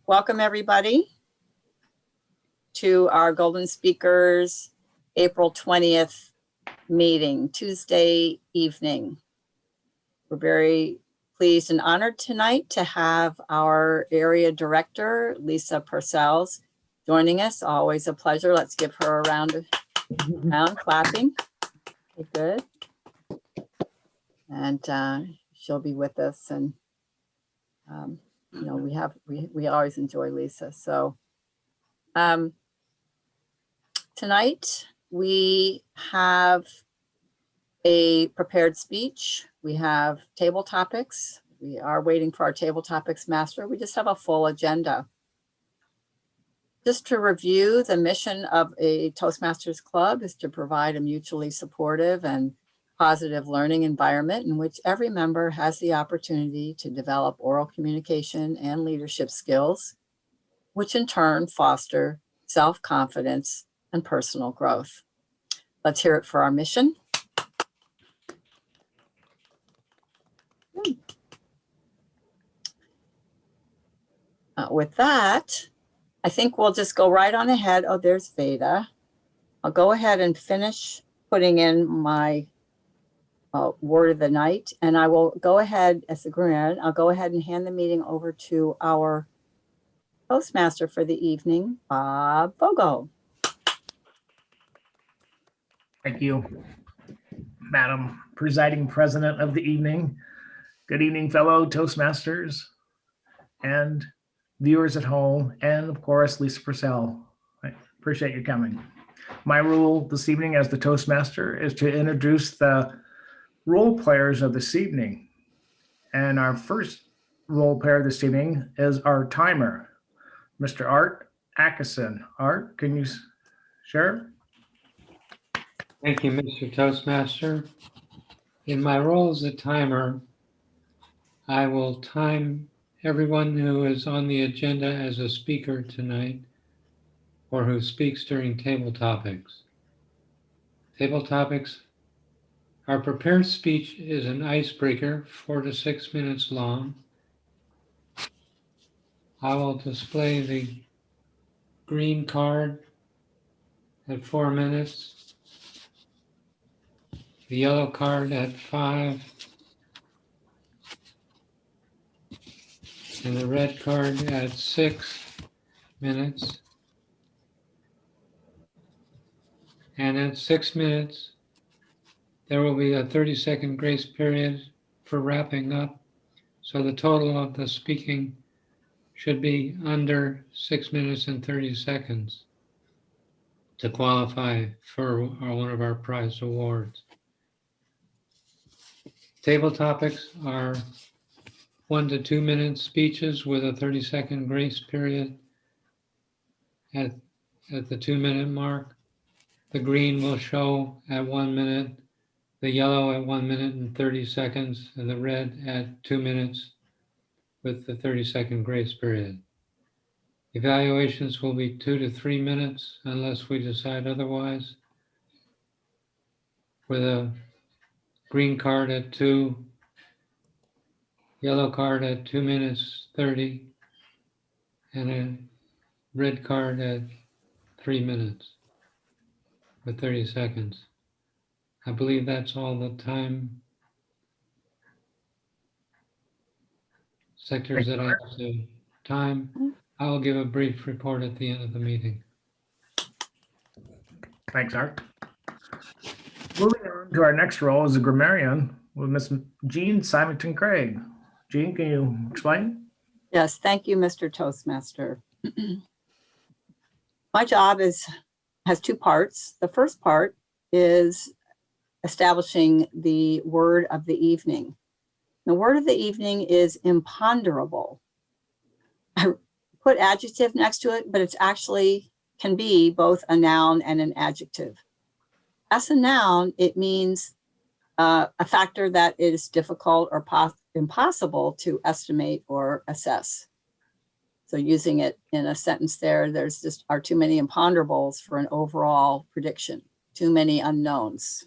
Welcome everybody to our Golden Speakers April 20th meeting, Tuesday evening. We're very pleased and honored tonight to have our area director, Lisa Purcells, joining us. Always a pleasure. Let's give her a round clapping. Okay, good. And she'll be with us, and you know, we always enjoy Lisa. So tonight we have a prepared speech. We have table topics. We are waiting for our table topics master. We just have a full agenda. Just to review, the mission of a Toastmasters club is to provide a mutually supportive and positive learning environment in which every member has the opportunity to develop oral communication and leadership skills, which in turn foster self-confidence and personal growth. Let's hear it for our mission. With that, I think we'll just go right on ahead. Oh, there's Veda. I'll go ahead and finish putting in my word of the night, and I will go ahead as a grand. I'll go ahead and hand the meeting over to our Toastmaster for the evening, Bob Bogo. Thank you, Madam Presiding President of the evening. Good evening, fellow Toastmasters and viewers at home, and of course, Lisa Purcell. I appreciate you coming. My role this evening as the Toastmaster is to introduce the role players of this evening. And our first role player this evening is our timer, Mr. Art Atkinson. Art, can you share? Thank you, Mr. Toastmaster. In my role as a timer, I will time everyone who is on the agenda as a speaker tonight or who speaks during table topics. Table topics, our prepared speech is an icebreaker, 4 to 6 minutes long. I will display the green card at 4 minutes, the yellow card at 5, and the red card at 6 minutes. And at 6 minutes, there will be a 30-second grace period for wrapping up. So the total of the speaking should be under 6 minutes and 30 seconds to qualify for one of our prize awards. Table topics are 1 to 2 minute speeches with a 30-second grace period at the 2 minute mark. The green will show at 1 minute, the yellow at 1 minute and 30 seconds, and the red at 2 minutes with the 30-second grace period. Evaluations will be 2 to 3 minutes unless we decide otherwise, with a green card at 2, yellow card at 2 minutes 30, and a red card at 3 minutes with 30 seconds. I believe that's all the time sectors that I have to time. I will give a brief report at the end of the meeting. Thanks, Art. Moving on to our next role as a grammarian with Miss Jean Symington Craig. Jean, can you explain? Yes, thank you, Mr. Toastmaster. My job has two parts. The first part is establishing the word of the evening. The word of the evening is imponderable. I put adjective next to it, but it's actually can be both a noun and an adjective. As a noun, it means a factor that is difficult or impossible to estimate or assess. So using it in a sentence there's just are too many imponderables for an overall prediction, too many unknowns.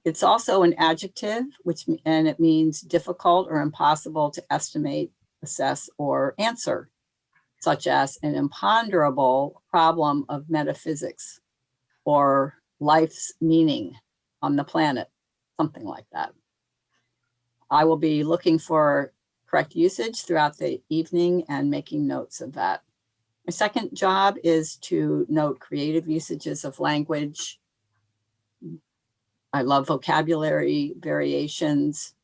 It's also an adjective, and it means difficult or impossible to estimate, assess, or answer. such as an imponderable problem of metaphysics or life's meaning on the planet, something like that. I will be looking for correct usage throughout the evening and making notes of that. My second job is to note creative usages of language. I love vocabulary variations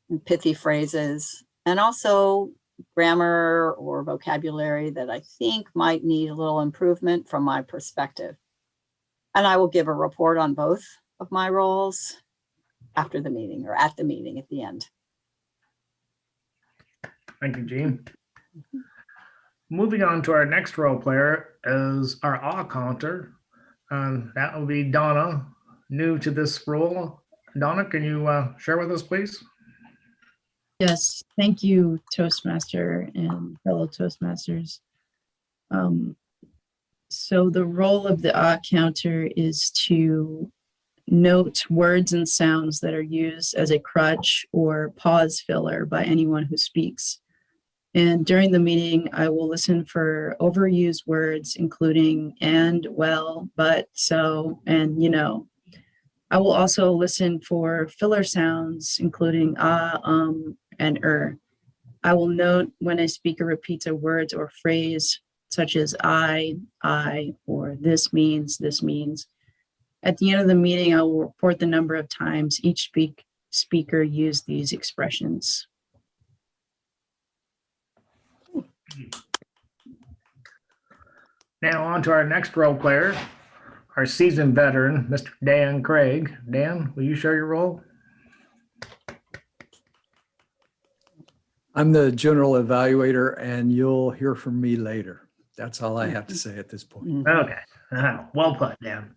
and pithy phrases, and also grammar or vocabulary that I think might need a little improvement from my perspective. And I will give a report on both of my roles after the meeting, or at the meeting at the end. Thank you, Jean. Moving on to our next role player is our awe counter. That will be Donna, new to this role. Donna, can you share with us, please? Yes, thank you, Toastmaster and fellow Toastmasters. So the role of the odd counter is to note words and sounds that are used as a crutch or pause filler by anyone who speaks. And during the meeting, I will listen for overused words, including and, well, but, so, and, you know. I will also listen for filler sounds, including and I will note when a speaker repeats a word or phrase, such as I, or this means. At the end of the meeting, I will report the number of times each speaker used these expressions. Now on to our next role player, our seasoned veteran, Mr. Dan Craig. Dan, will you share your role? I'm the general evaluator, and you'll hear from me later. That's all I have to say at this point. Okay, well put, Dan.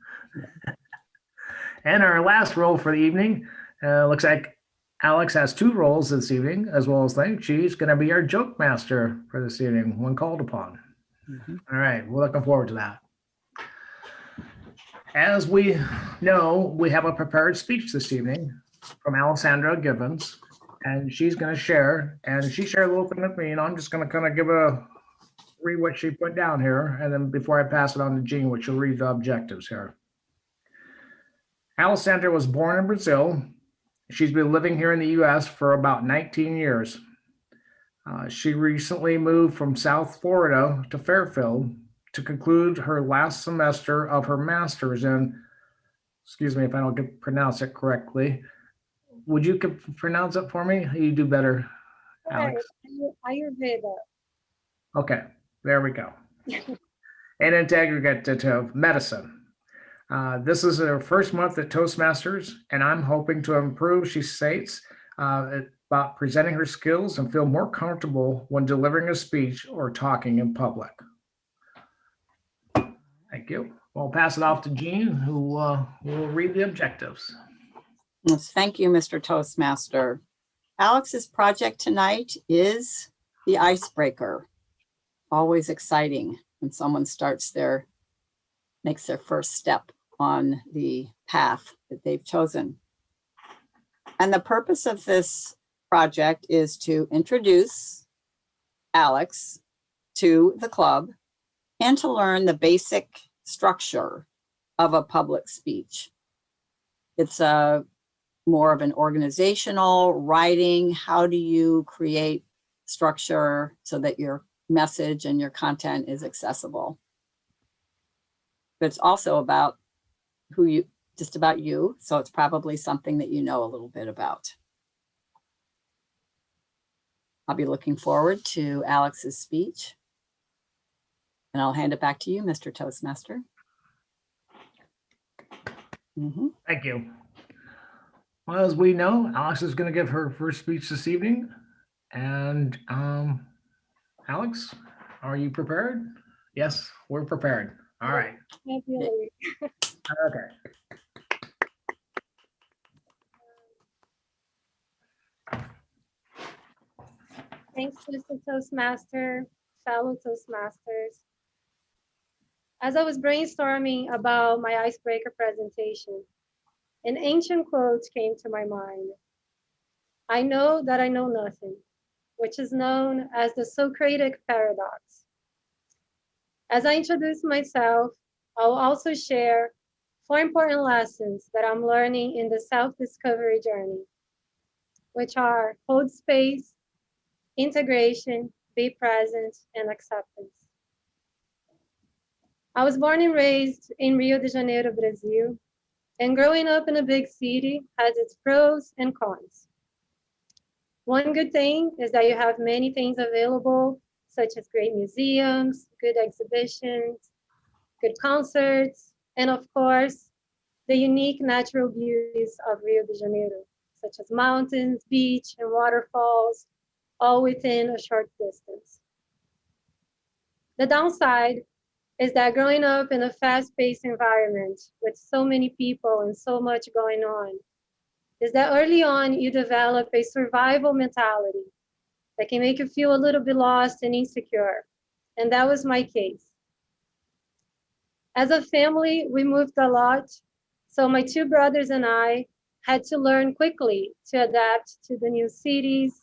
And our last role for the evening, looks like Alex has two roles this evening, as well as think she's going to be our joke master for this evening when called upon. All right, we're looking forward to that. As we know, we have a prepared speech this evening from Alessandra Gibbons, and she's going to share, and she shared a little thing with me, and I'm just going to kind of read what she put down here, and then before I pass it on to Jean, which will read the objectives here. Alessandra was born in Brazil. She's been living here in the U.S. for about 19 years. She recently moved from South Florida to Fairfield to conclude her last semester of her master's in, excuse me if I don't pronounce it correctly. Would you pronounce it for me? You do better, Alex. Ayurveda. Okay, there we go. And integrative medicine. This is her first month at Toastmasters, and I'm hoping to improve, she states, about presenting her skills and feel more comfortable when delivering a speech or talking in public. Thank you. I'll pass it off to Jean, who will read the objectives. Yes, thank you, Mr. Toastmaster. Alex's project tonight is the Icebreaker. Always exciting when someone makes their first step on the path that they've chosen. And the purpose of this project is to introduce Alex to the club and to learn the basic structure of a public speech. It's more of an organizational writing. How do you create structure so that your message and your content is accessible? But it's also about just about you. So it's probably something that you know a little bit about. I'll be looking forward to Alex's speech. And I'll hand it back to you, Mr. Toastmaster. Thank you. Well, as we know, Alex is going to give her first speech this evening. And Alex, are you prepared? Yes, we're prepared. All right. Okay. Thanks, Mr. Toastmaster, fellow Toastmasters. As I was brainstorming about my icebreaker presentation, an ancient quote came to my mind. I know that I know nothing, which is known as the Socratic paradox. As I introduce myself, I'll also share 4 important lessons that I'm learning in the self-discovery journey, which are hold space, integration, be present, and acceptance. I was born and raised in Rio de Janeiro, Brazil, and growing up in a big city has its pros and cons. One good thing is that you have many things available, such as great museums, good exhibitions, good concerts, and of course, the unique natural beauties of Rio de Janeiro, such as mountains, beach, and waterfalls, all within a short distance. The downside is that growing up in a fast-paced environment with so many people and so much going on, is that early on you develop a survival mentality that can make you feel a little bit lost and insecure. And that was my case. As a family, we moved a lot, so my 2 brothers and I had to learn quickly to adapt to the new cities,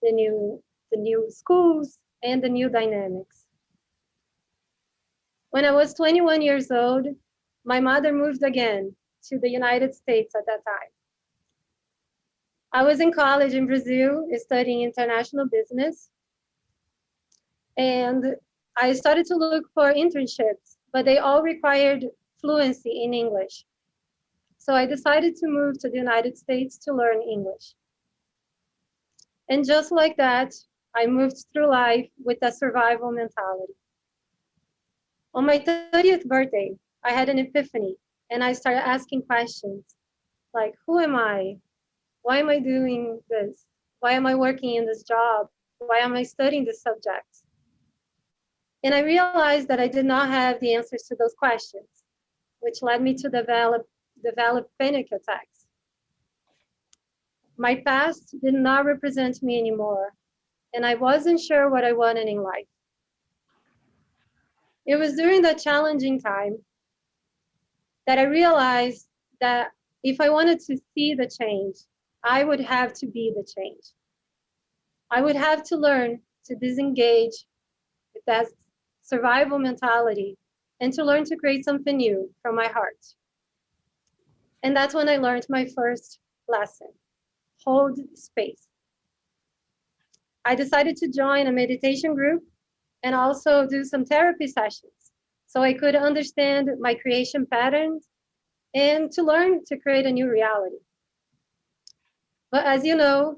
the new schools, and the new dynamics. When I was 21 years old, my mother moved again to the United States at that time. I was in college in Brazil studying international business, and I started to look for internships, but they all required fluency in English. So I decided to move to the United States to learn English. And just like that, I moved through life with a survival mentality. On my 30th birthday, I had an epiphany, and I started asking questions like, who am I? Why am I doing this? Why am I working in this job? Why am I studying this subject? And I realized that I did not have the answers to those questions, which led me to develop panic attacks. My past did not represent me anymore, and I wasn't sure what I wanted in life. It was during that challenging time that I realized that if I wanted to see the change, I would have to be the change. I would have to learn to disengage with that survival mentality and to learn to create something new from my heart. And that's when I learned my first lesson: hold space. I decided to join a meditation group and also do some therapy sessions so I could understand my creation patterns and to learn to create a new reality. But as you know,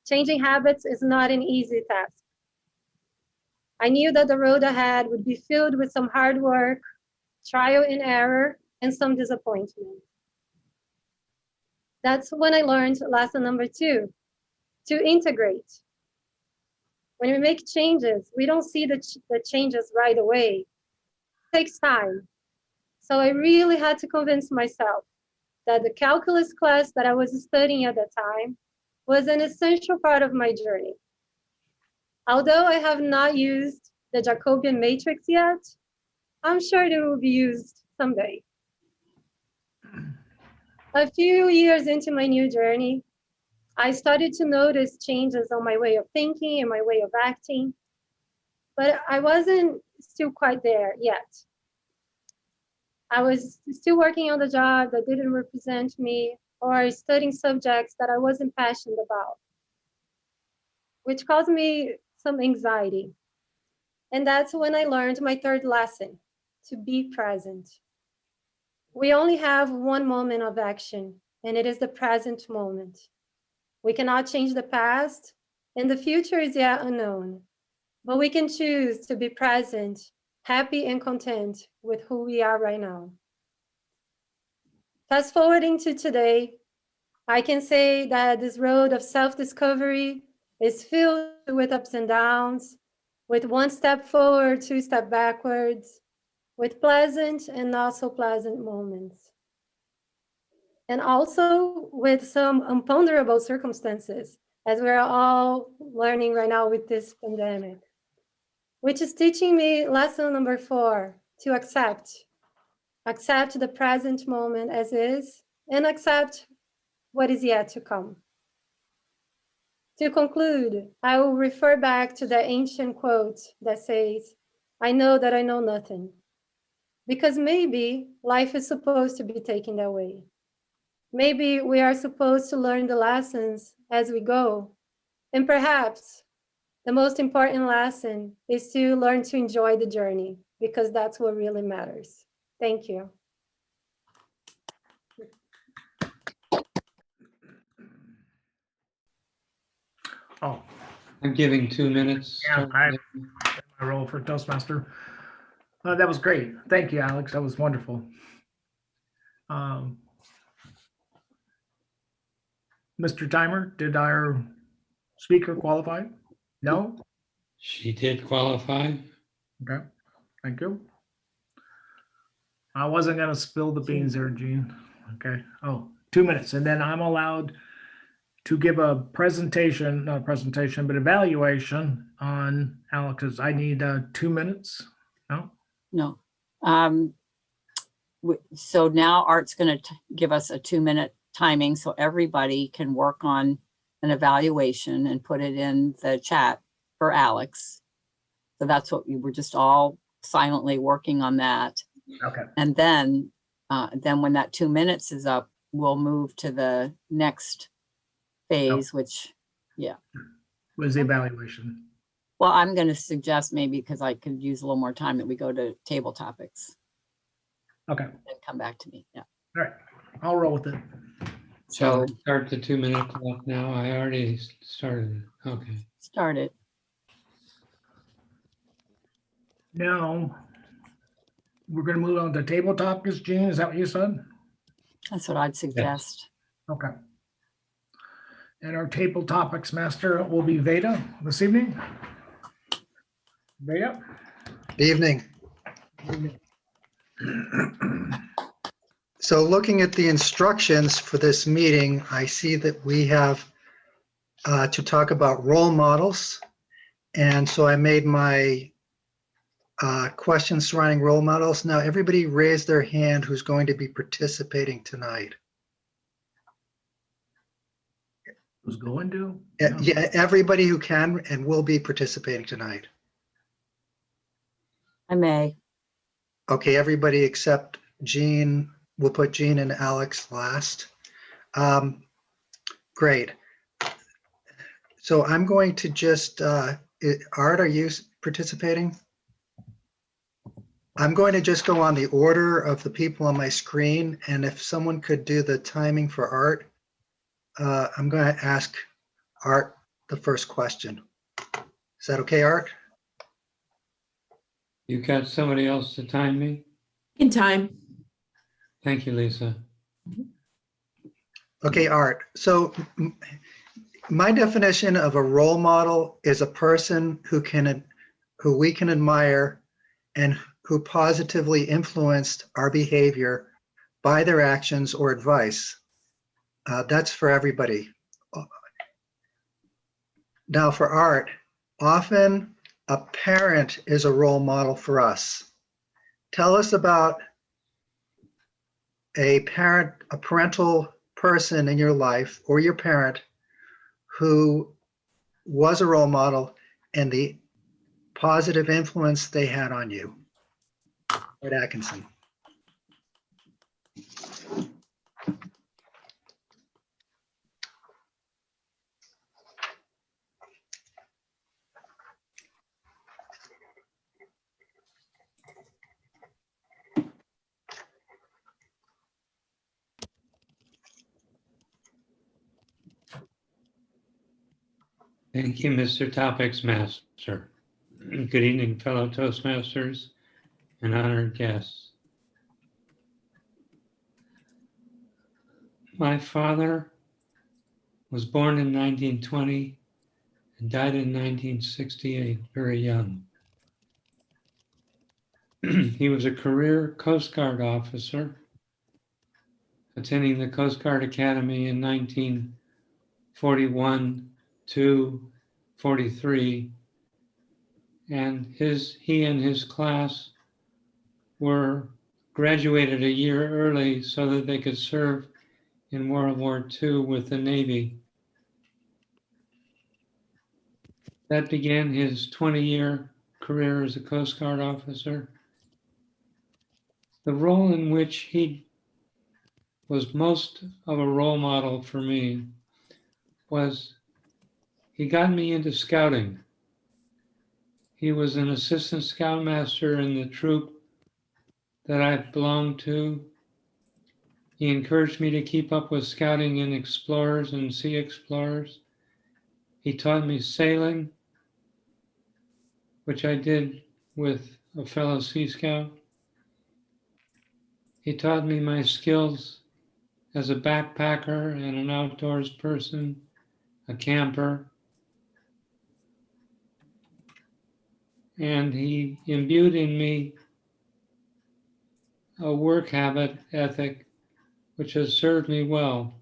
changing habits is not an easy task. I knew that the road ahead would be filled with some hard work, trial and error, and some disappointment. That's when I learned lesson number 2, to integrate. When we make changes, we don't see the changes right away. It takes time. So I really had to convince myself that the calculus class that I was studying at that time was an essential part of my journey. Although I have not used the Jacobian matrix yet, I'm sure it will be used someday. A few years into my new journey, I started to notice changes on my way of thinking and my way of acting, but I wasn't still quite there yet. I was still working on the job that didn't represent me or studying subjects that I wasn't passionate about, which caused me some anxiety. And that's when I learned my third lesson: to be present. We only have one moment of action, and it is the present moment. We cannot change the past, and the future is yet unknown, but we can choose to be present, happy and content with who we are right now. Fast forwarding to today, I can say that this road of self-discovery is filled with ups and downs, with 1 step forward, 2 steps backwards, with pleasant and not so pleasant moments. And also with some imponderable circumstances, as we're all learning right now with this pandemic, which is teaching me lesson number 4, to accept. Accept the present moment as is, and accept what is yet to come. To conclude, I will refer back to the ancient quote that says, "I know that I know nothing," because maybe life is supposed to be taken that way. Maybe we are supposed to learn the lessons as we go. And perhaps the most important lesson is to learn to enjoy the journey, because that's what really matters. Thank you. Oh, I'm giving 2 minutes. yeah, my role for Toastmaster. That was great. Thank you, Alex. That was wonderful. Mr. Timer, did our speaker qualify? No? She did qualify. Okay, thank you. I wasn't gonna spill the beans there, Jean. Okay, oh, 2 minutes, and then I'm allowed to give a presentation, not a presentation, but evaluation on Alex's. I need 2 minutes. No? No. So now Art's going to give us a 2-minute timing so everybody can work on an evaluation and put it in the chat for Alex. So that's what we were just all silently working on that. Okay. And then when that 2 minutes is up, we'll move to the next phase, which, Was the evaluation. well, I'm going to suggest maybe, because I could use a little more time, that we go to table topics Okay, and come back to me. Yeah. all right, I'll roll with it. Shall So I start the 2 minute clock now? I already started. Okay. start it. Now, we're gonna move on to table topics, Jean, is that what you said? That's what I'd suggest. Okay. And our table topics master will be Veda this evening. Veda? Evening. So looking at the instructions for this meeting, I see that we have to talk about role models. And so I made my questions surrounding role models. Now, everybody raise their hand who's going to be participating tonight. Who's going to? Yeah, everybody who can and will be participating tonight. I may. Okay, everybody except Jean. We'll put Jean and Alex last. Great. So I'm going to just, Art, are you participating? I'm going to just go on the order of the people on my screen, and if someone could do the timing for Art, I'm going to ask Art the first question. Is that okay, Art? You got somebody else to time me? In time. Thank you, Lisa. Okay, Art. So my definition of a role model is a person who we can admire and who positively influenced our behavior by their actions or advice. That's for everybody. Now for Art, often a parent is a role model for us. Tell us about a parental person in your life or your parent who was a role model and the positive influence they had on you. Art Atkinson. Thank you, Mr. Topics Master. Good evening, fellow Toastmasters and honored guests. My father was born in 1920 and died in 1968, very young. He was a career Coast Guard officer, attending the Coast Guard Academy in 1941 to 43, and he and his class were graduated a year early so that they could serve in World War II with the Navy. That began his 20-year career as a Coast Guard officer. The role in which he was most of a role model for me was he got me into scouting. He was an assistant scoutmaster in the troop that I belonged to. He encouraged me to keep up with scouting in explorers and sea explorers. He taught me sailing, which I did with a fellow Sea Scout. He taught me my skills as a backpacker and an outdoors person, a camper. And he imbued in me a work habit ethic, which has served me well.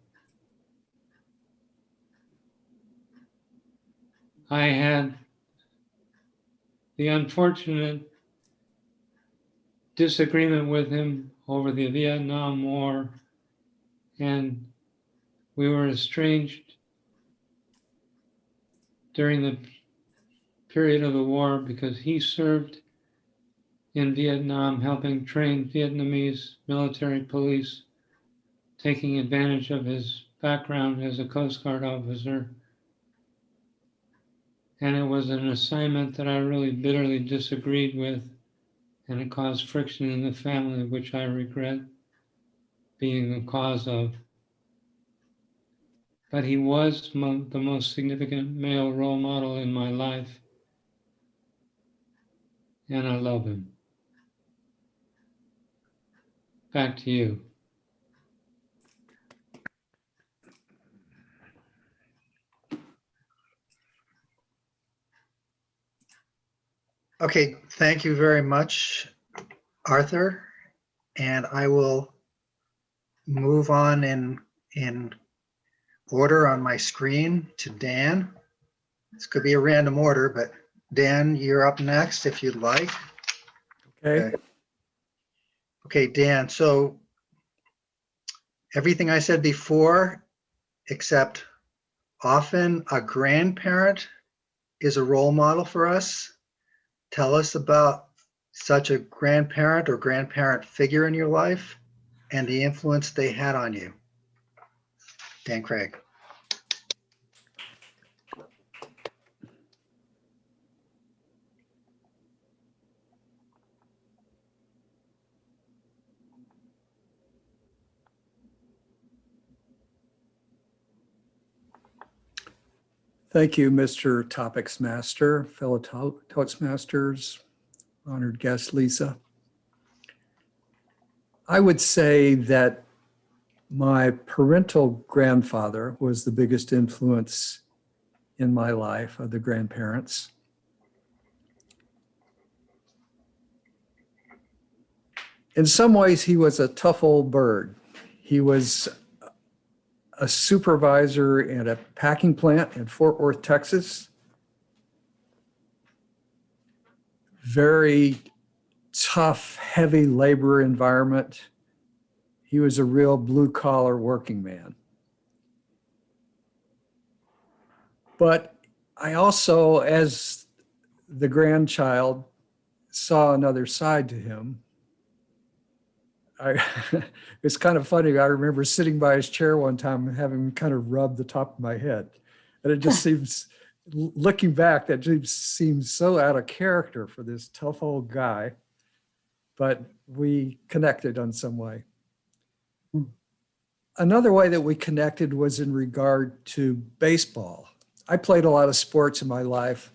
I had the unfortunate disagreement with him over the Vietnam War, and we were estranged during the period of the war because he served in Vietnam helping train Vietnamese military police, taking advantage of his background as a Coast Guard officer. And it was an assignment that I really bitterly disagreed with, and it caused friction in the family, which I regret being the cause of. But he was the most significant male role model in my life, and I love him. Back to you. Okay, thank you very much, Arthur. And I will move on in order on my screen to Dan. This could be a random order, but Dan, you're up next if you'd like. Okay. Okay, Dan, so everything I said before, except often a grandparent is a role model for us. Tell us about such a grandparent or grandparent figure in your life and the influence they had on you. Dan Craig. Thank you, Mr. Topics Master, fellow Toastmasters, honored guest Lisa. I would say that my parental grandfather was the biggest influence in my life of the grandparents. In some ways, he was a tough old bird. He was a supervisor at a packing plant in Fort Worth, Texas. Very tough, heavy labor environment. He was a real blue-collar working man. But I also, as the grandchild, saw another side to him. It's kind of funny. I remember sitting by his chair one time and having him kind of rub the top of my head. And it just seems, looking back, that just seems so out of character for this tough old guy. But we connected on some way. Another way that we connected was in regard to baseball. I played a lot of sports in my life.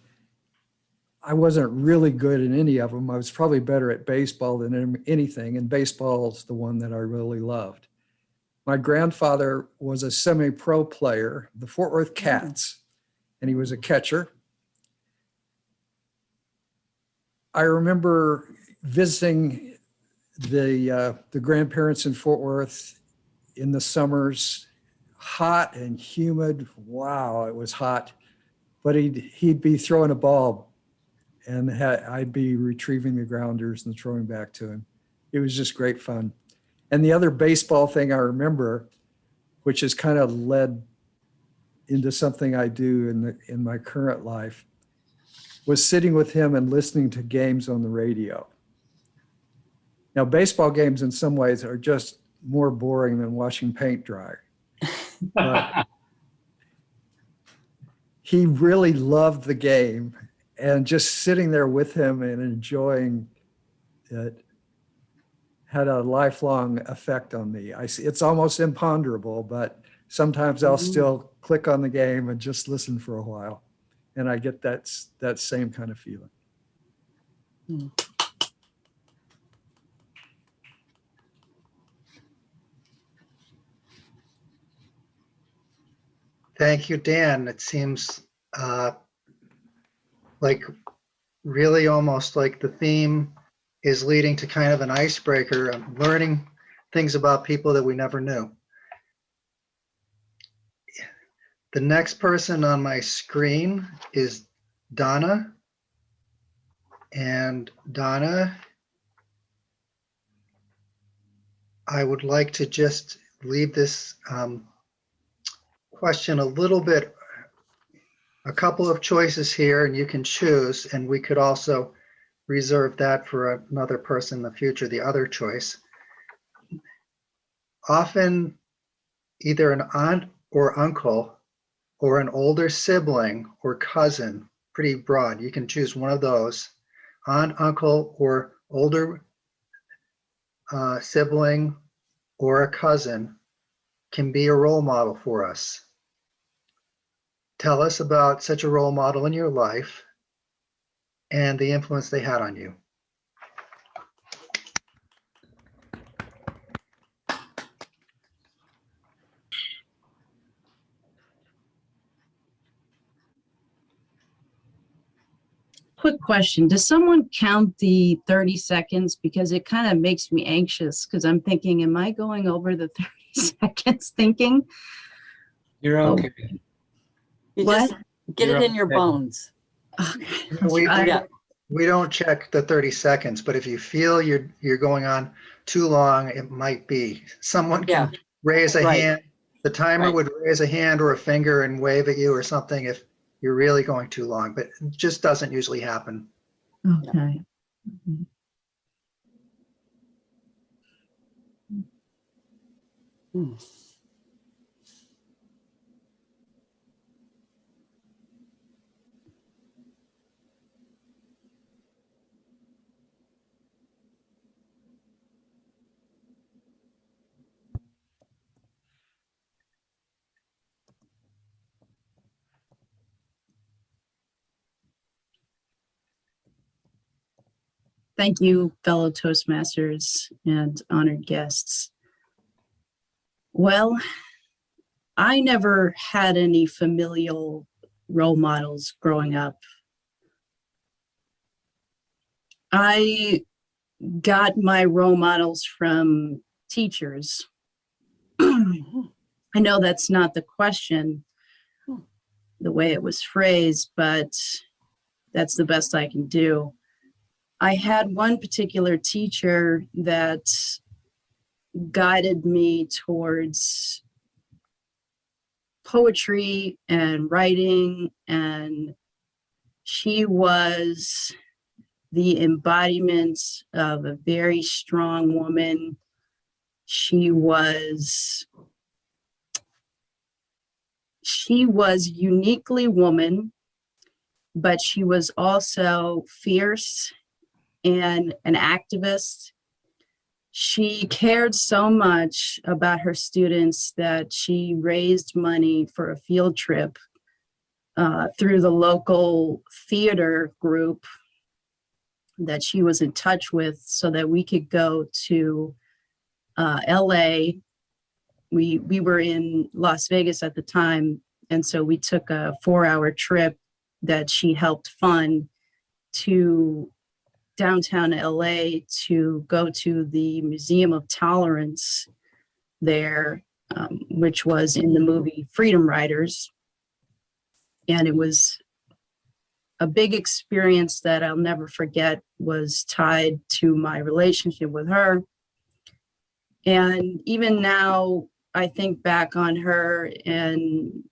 I wasn't really good in any of them. I was probably better at baseball than anything, and baseball is the one that I really loved. My grandfather was a semi-pro player, the Fort Worth Cats, and he was a catcher. I remember visiting the grandparents in Fort Worth in the summers, hot and humid. Wow, it was hot. But he'd be throwing a ball, and I'd be retrieving the grounders and throwing back to him. It was just great fun. And the other baseball thing I remember, which has kind of led into something I do in my current life, was sitting with him and listening to games on the radio. Now, baseball games in some ways are just more boring than watching paint dry. But he really loved the game, and just sitting there with him and enjoying it had a lifelong effect on me. It's almost imponderable, but sometimes I'll still click on the game and just listen for a while. And I get that same kind of feeling. Thank you, Dan. It seems like really almost like the theme is leading to kind of an icebreaker of learning things about people that we never knew. The next person on my screen is Donna. And Donna, I would like to just leave this question a little bit, a couple of choices here, and you can choose, and we could also reserve that for another person in the future, the other choice. Often either an aunt or uncle or an older sibling or cousin, pretty broad, you can choose one of those, aunt, uncle, or older sibling or a cousin can be a role model for us. Tell us about such a role model in your life and the influence they had on you. Quick question. Does someone count the 30 seconds? Because it kind of makes me anxious because I'm thinking, am I going over the 30 seconds thinking? You're Oh. okay. You What? just get You're it in your okay. bones. We, Yeah. we don't check the 30 seconds, but if you feel you're going on too long, it might be. Someone can raise a Right. hand. The timer Right. would raise a hand or a finger and wave at you or something if you're really going too long, but it just doesn't usually happen. Okay. Hmm. Thank you, fellow Toastmasters and honored guests. Well, I never had any familial role models growing up. I got my role models from teachers. I know that's not the question, the way it was phrased, but that's the best I can do. I had one particular teacher that guided me towards poetry and writing, and she was the embodiment of a very strong woman. She was uniquely woman, but she was also fierce and an activist. She cared so much about her students that she raised money for a field trip through the local theater group that she was in touch with so that we could go to LA. We were in Las Vegas at the time, and so we took a 4-hour trip that she helped fund to downtown LA to go to the Museum of Tolerance there, which was in the movie Freedom Riders. And it was a big experience that I'll never forget, was tied to my relationship with her. And even now, I think back on her and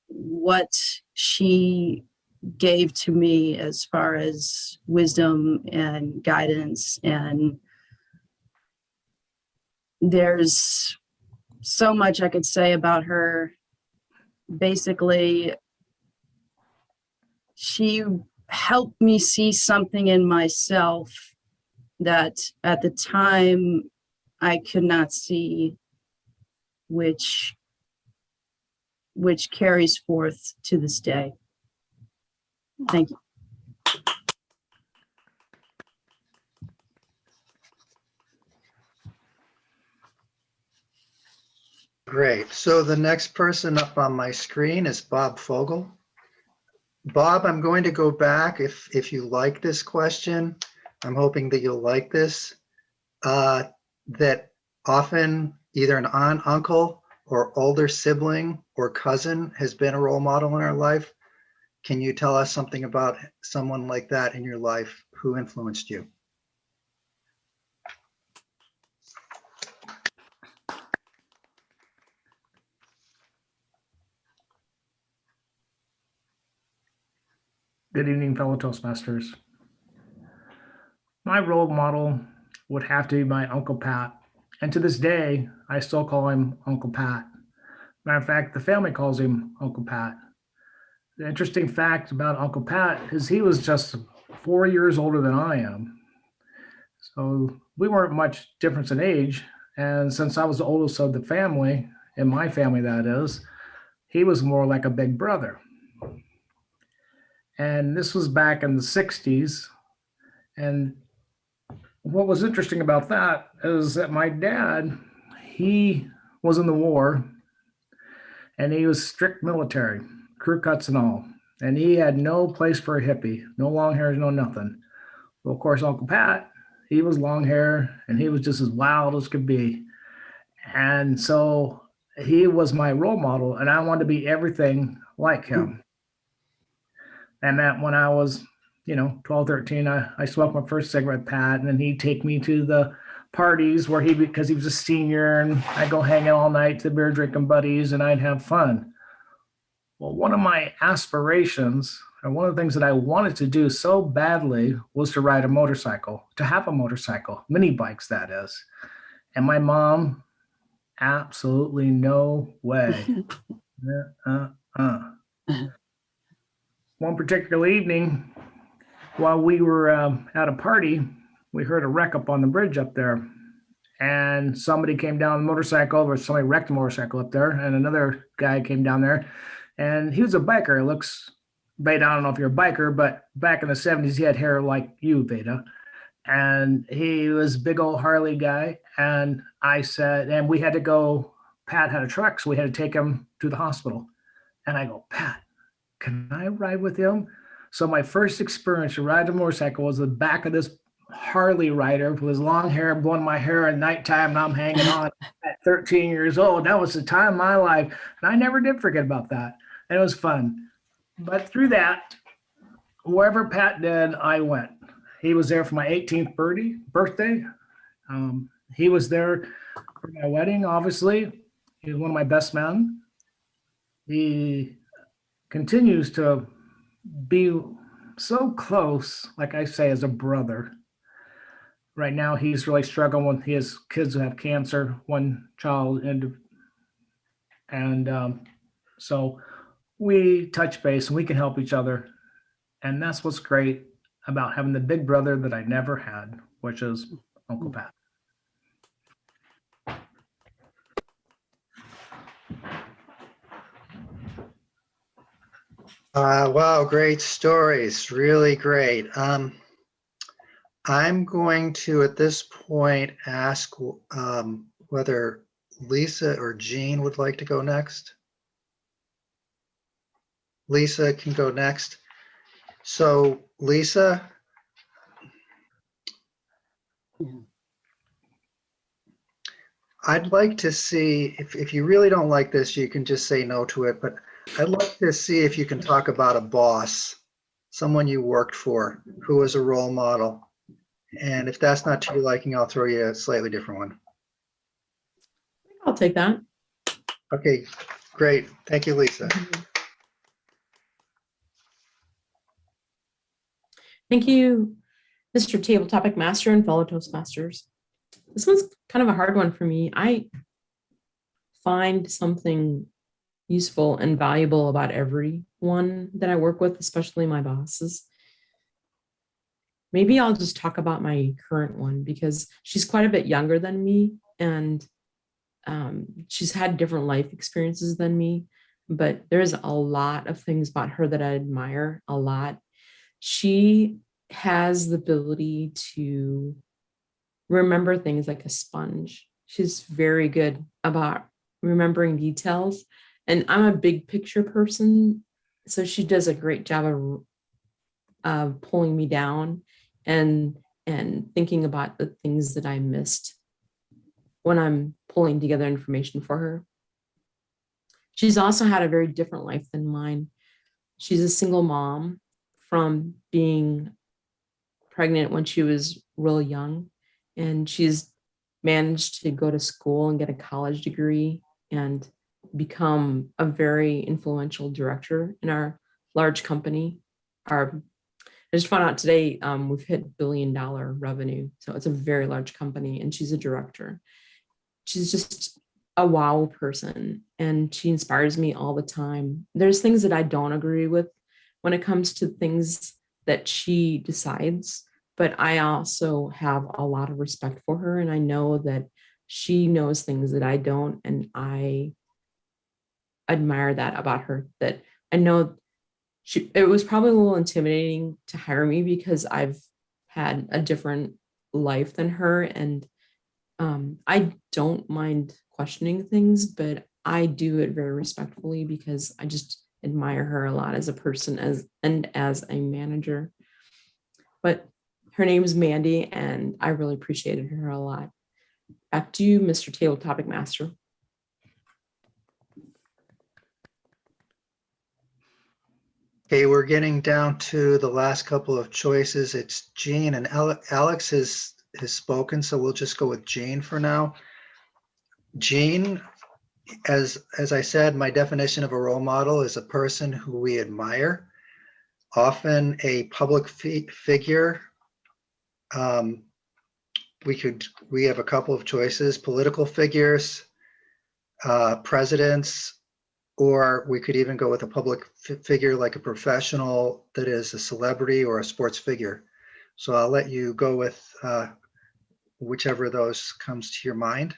what she gave to me as far as wisdom and guidance. And there's so much I could say about her. Basically, she helped me see something in myself that at the time I could not see, which carries forth to this day. Thank you. Great. So the next person up on my screen is Bob Fogel. Bob, I'm going to go back if you like this question. I'm hoping that you'll like this. That often either an aunt, uncle, or older sibling or cousin has been a role model in our life. Can you tell us something about someone like that in your life who influenced you? Good evening, fellow Toastmasters. My role model would have to be my Uncle Pat. And to this day, I still call him Uncle Pat. Matter of fact, the family calls him Uncle Pat. The interesting fact about Uncle Pat is he was just 4 years older than I am. So we weren't much difference in age. And since I was the oldest of the family, in my family that is, he was more like a big brother. And this was back in the 60s. And what was interesting about that is that my dad, he was in the war and he was strict military, crew cuts and all. And he had no place for a hippie, no long hair, no nothing. Well, of course, Uncle Pat, he was long hair and he was just as wild as could be. And so he was my role model and I wanted to be everything like him. And that when I was, 12, 13, I smoked my first cigarette, Pat, and then he'd take me to the parties where because he was a senior, and I'd go hang out all night to the beer drinking buddies and I'd have fun. Well, one of my aspirations, and one of the things that I wanted to do so badly was to ride a motorcycle, to have a motorcycle, mini bikes, that is. And my mom, absolutely no way. One particular evening, while we were at a party, we heard a wreck up on the bridge up there. And somebody came down the motorcycle, or somebody wrecked a motorcycle up there, and another guy came down there. And he was a biker. It looks, Veda, I don't know if you're a biker, but back in the 70s, he had hair like you, Veda. And he was a big old Harley guy. And I said, and we had to go, Pat had a truck, so we had to take him to the hospital. And I go, Pat, can I ride with him? So my first experience to ride a motorcycle was the back of this Harley rider with his long hair, blowing my hair at nighttime, and I'm hanging on at 13 years old. That was the time of my life. And I never did forget about that. And it was fun. But through that, wherever Pat did, I went. He was there for my 18th birthday. He was there for my wedding, obviously. He was one of my best men. He continues to be so close, like I say, as a brother. Right now, he's really struggling with his kids who have cancer, one child, and so we touch base and we can help each other. And that's what's great about having the big brother that I never had, which is Uncle Pat. Wow, great stories, really great. I'm going to, at this point, ask whether Lisa or Jean would like to go next. Lisa can go next. So Lisa, I'd like to see, if you really don't like this, you can just say no to it, but I'd like to see if you can talk about a boss, someone you worked for who was a role model. And if that's not to your liking, I'll throw you a slightly different one. I'll take that. Okay, great. Thank you, Lisa. Thank you, Mr. Table Topic Master and fellow Toastmasters. This one's kind of a hard one for me. I find something useful and valuable about everyone that I work with, especially my bosses. Maybe I'll just talk about my current one because she's quite a bit younger than me, and she's had different life experiences than me, but there's a lot of things about her that I admire a lot. She has the ability to remember things like a sponge. She's very good about remembering details. And I'm a big picture person, so she does a great job of pulling me down and thinking about the things that I missed when I'm pulling together information for her. She's also had a very different life than mine. She's a single mom from being pregnant when she was real young, and she's managed to go to school and get a college degree and become a very influential director in our large company. I just found out today we've hit $1 billion revenue, so it's a very large company, and she's a director. She's just a wow person, and she inspires me all the time. There's things that I don't agree with when it comes to things that she decides, but I also have a lot of respect for her, and I know that she knows things that I don't, and I admire that about her. That I know it was probably a little intimidating to hire me because I've had a different life than her, and I don't mind questioning things, but I do it very respectfully because I just admire her a lot as a person and as a manager. But her name is Mandy, and I really appreciated her a lot. Back to you, Mr. Table Topic Master. Okay, we're getting down to the last couple of choices. It's Jean and Alex has spoken, so we'll just go with Jean for now. Jean, as I said, my definition of a role model is a person who we admire, often a public figure. We have a couple of choices: political figures, presidents, or we could even go with a public figure like a professional that is a celebrity or a sports figure. So I'll let you go with whichever of those comes to your mind.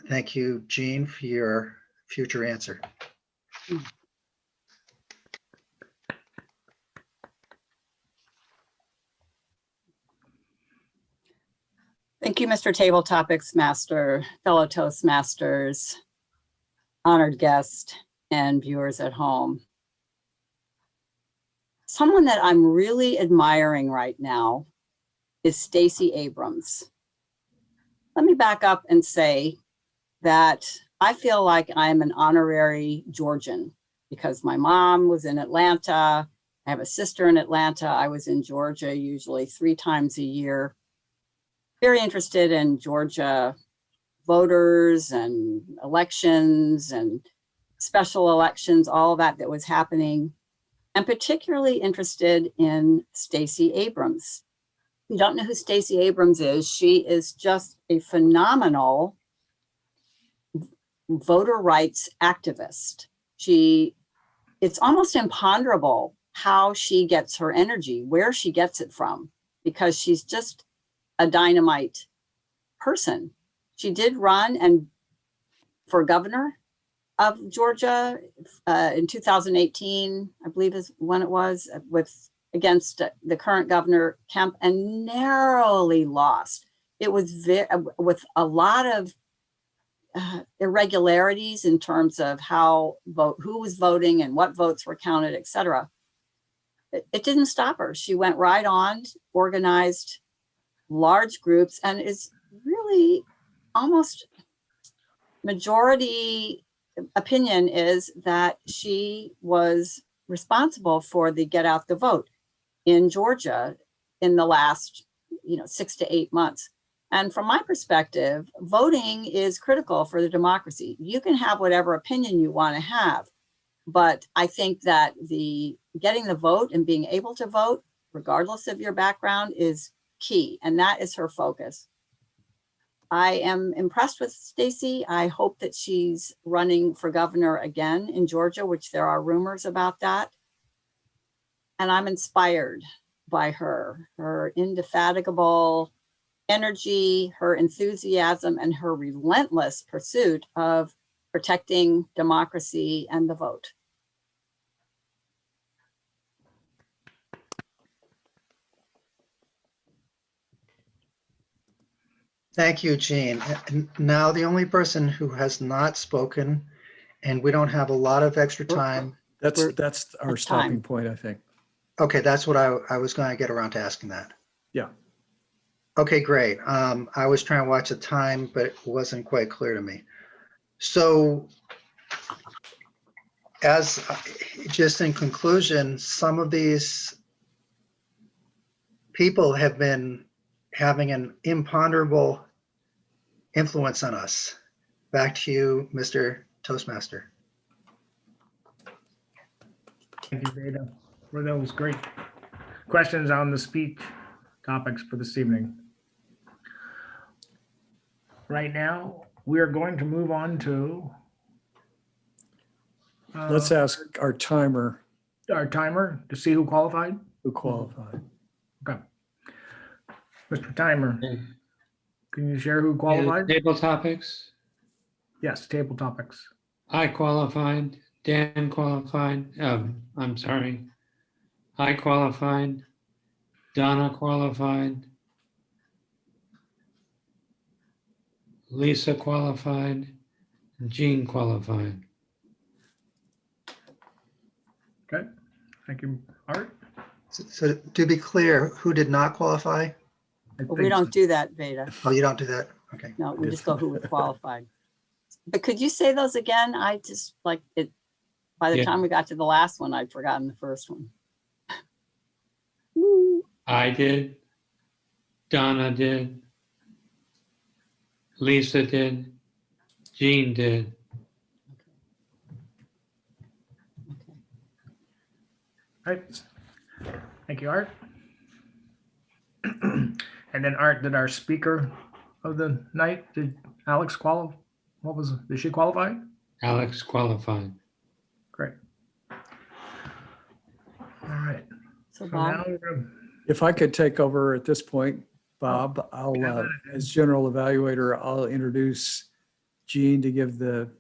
Thank you, Jean, for your future answer. Thank you, Mr. Table Topics Master, fellow Toastmasters, honored guest, and viewers at home. Someone that I'm really admiring right now is Stacy Abrams. Let me back up and say that I feel like I'm an honorary Georgian because my mom was in Atlanta. I have a sister in Atlanta. I was in Georgia usually 3 times a year. Very interested in Georgia voters and elections and special elections, all that was happening, and particularly interested in Stacy Abrams. If you don't know who Stacy Abrams is, she is just a phenomenal voter rights activist. It's almost imponderable how she gets her energy, where she gets it from, because she's just a dynamite person. She did run for governor of Georgia in 2018, I believe is when it was, against the current governor Kemp, and narrowly lost. It was with a lot of irregularities in terms of who was voting and what votes were counted, et cetera. It didn't stop her. She went right on, organized large groups, and is really almost majority opinion is that she was responsible for the get out the vote in Georgia in the last 6 to 8 months. And from my perspective, voting is critical for the democracy. You can have whatever opinion you want to have, but I think that getting the vote and being able to vote regardless of your background, is key, and that is her focus. I am impressed with Stacy. I hope that she's running for governor again in Georgia, which there are rumors about that. And I'm inspired by her indefatigable energy, her enthusiasm, and her relentless pursuit of protecting democracy and the vote. Thank you, Jean. And now the only person who has not spoken, and we don't have a lot of extra time. That's our That's stopping time. point, I think. Okay, that's what I was going to get around to asking that. Yeah. Okay, great. I was trying to watch the time, but it wasn't quite clear to me. So as just in conclusion, some of these people have been having an imponderable influence on us. Back to you, Mr. Toastmaster. Thank you, Veda, for those great questions on the speech topics for this evening. Right now, we are going to move on to Let's ask our timer our timer to see who qualified. who qualified. Okay. Mr. Timer, Okay. can you share who qualified? Table topics. Yes, table topics. I qualified. Dan qualified. I'm sorry. I qualified. Donna qualified. Lisa qualified. Jean qualified. Okay, thank you, Art. So to be clear, who did not qualify? I But we think don't do that, Veda. Oh, you don't do that? Okay. No, we just go who was qualified. But could you say those again? I just like it. By the Yeah. time we got to the last one, I'd forgotten the first one. I did. Donna did. Lisa did. Jean did. Okay. Right. Thank you, Art. And then Art, did our speaker of the night, did Alex qualify? Did she qualify? Alex qualified. Great. All right. So So Bob, now we're gonna- If I could take over at this point, Bob, I'll, Yeah. as general evaluator, I'll introduce Jean to give the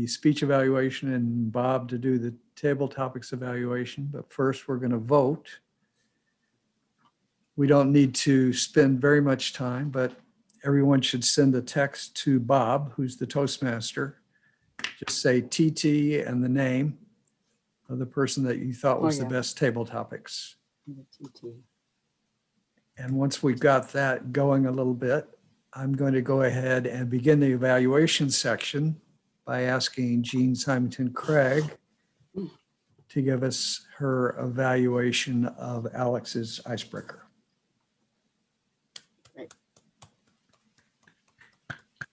speech evaluation and Bob to do the table topics evaluation. But first, we're going to vote. We don't need to spend very much time, but everyone should send a text to Bob, who's the Toastmaster. Just say TT and the name of the person that you thought was Oh, the yeah. best table topics. TT. And once we've got that going a little bit, I'm going to go ahead and begin the evaluation section by asking Jean Symington Craig to give us her evaluation of Alex's Icebreaker.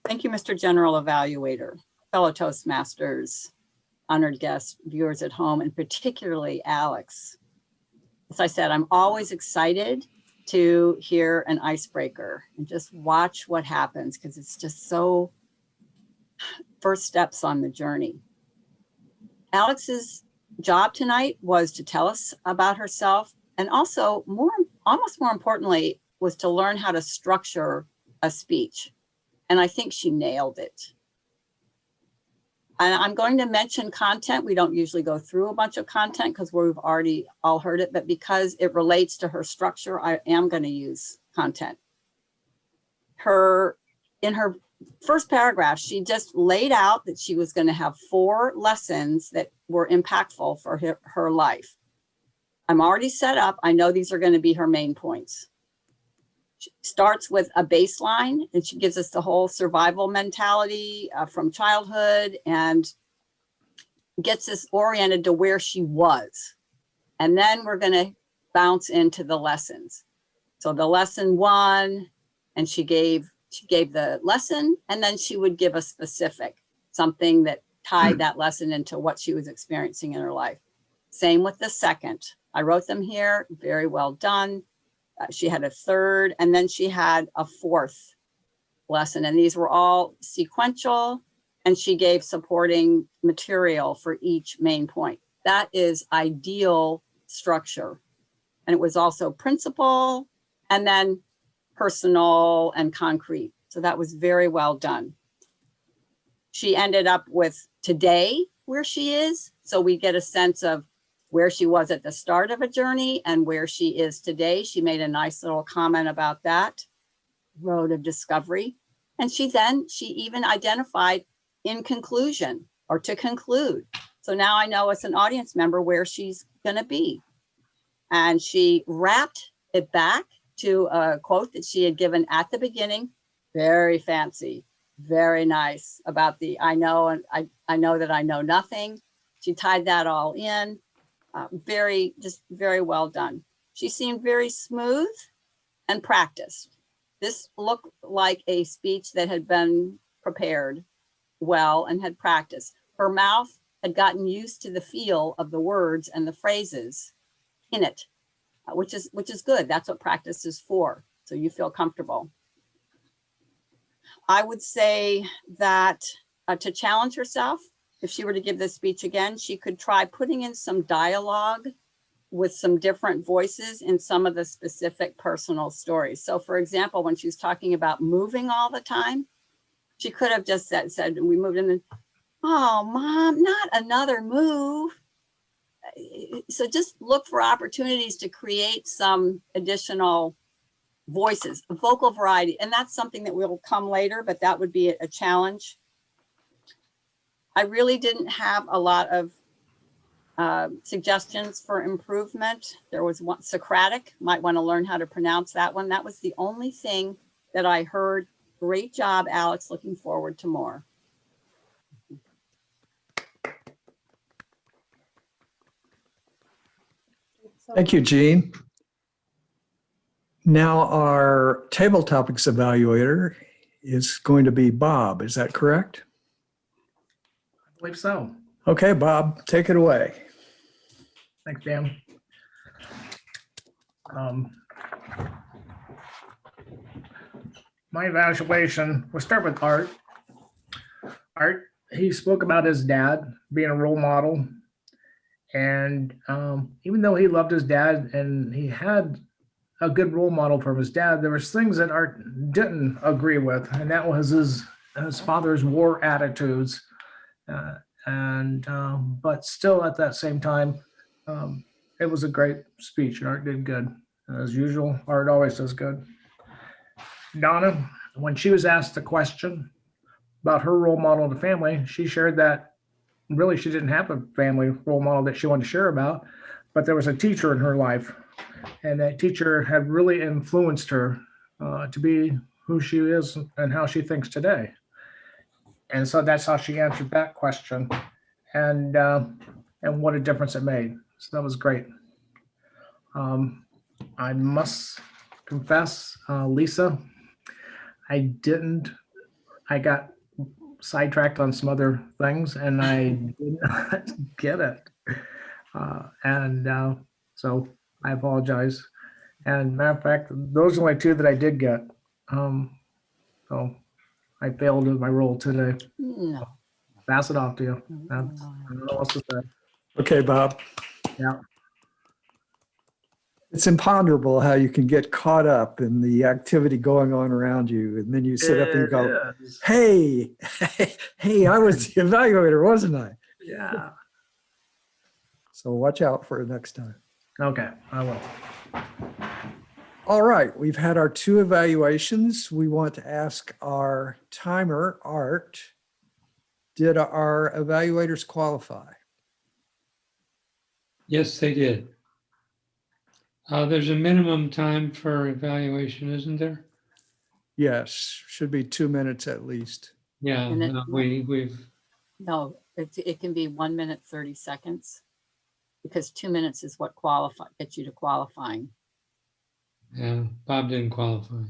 Thank you, Mr. General Evaluator, fellow Toastmasters, honored guests, viewers at home, and particularly Alex. As I said, I'm always excited to hear an icebreaker and just watch what happens because it's just so first steps on the journey. Alex's job tonight was to tell us about herself and also almost more importantly, was to learn how to structure a speech. And I think she nailed it. And I'm going to mention content. We don't usually go through a bunch of content because we've already all heard it, but because it relates to her structure, I am going to use content. In her first paragraph, she just laid out that she was going to have 4 lessons that were impactful for her life. I'm already set up. I know these are going to be her main points. She starts with a baseline and she gives us the whole survival mentality from childhood and gets us oriented to where she was. And then we're going to bounce into the lessons. So the lesson 1, and she gave the lesson, and then she would give a specific, something that tied that lesson into what she was experiencing in her life. Same with the second. I wrote them here. Very well done. She had a third, and then she had a fourth lesson, and these were all sequential, and she gave supporting material for each main point. That is ideal structure. And it was also principle and then personal and concrete. So that was very well done. She ended up with today where she is. So we get a sense of where she was at the start of a journey and where she is today. She made a nice little comment about that road of discovery. And she even identified in conclusion or to conclude. So now I know as an audience member where she's going to be. And she wrapped it back to a quote that she had given at the beginning. Very fancy, very nice about the I know, and I know that I know nothing. She tied that all in. Very well done. She seemed very smooth and practiced. This looked like a speech that had been prepared well and had practiced. Her mouth had gotten used to the feel of the words and the phrases in it, which is good. That's what practice is for. So you feel comfortable. I would say that to challenge herself, if she were to give this speech again, she could try putting in some dialogue with some different voices in some of the specific personal stories. So for example, when she was talking about moving all the time, she could have just said we moved in, oh, Mom, not another move. So just look for opportunities to create some additional voices, vocal variety. And that's something that will come later, but that would be a challenge. I really didn't have a lot of suggestions for improvement. There was one, Socratic, might want to learn how to pronounce that one. That was the only thing that I heard. Great job, Alex. Looking forward to more. Thank you, Jean. Now our table topics evaluator is going to be Bob. Is that correct? I believe so. Okay, Bob, take it away. Thanks, Dan. My evaluation, we'll start with Art. Art, he spoke about his dad being a role model. And even though he loved his dad and he had a good role model from his dad, there was things that Art didn't agree with. And that was his father's war attitudes. But still at that same time, it was a great speech. Art did good. As usual, Art always does good. Donna, when she was asked the question about her role model in the family, she shared that really she didn't have a family role model that she wanted to share about, but there was a teacher in her life, and that teacher had really influenced her to be who she is and how she thinks today. And so that's how she answered that question, and what a difference it made. So that was great. I must confess, Lisa, I got sidetracked on some other things and I did not get it. So I apologize. And matter of fact, those are only two that I did get. So I failed in my role today. No. Pass it off to you. I don't know what else to say. Okay, Bob. Yeah. It's imponderable how you can get caught up in the activity going on around you. And then you sit up and you go, hey, I was the evaluator, wasn't I? Yeah. So watch out for it next time. Okay, I will. All right, we've had our two evaluations. We want to ask our timer, Art, did our evaluators qualify? Yes, they did. There's a minimum time for evaluation, isn't there? Yes, should be 2 minutes at least. Yeah, And no, we've, No, it can be 1 minute, 30 seconds because 2 minutes is what gets you to qualifying. yeah, Bob didn't qualify.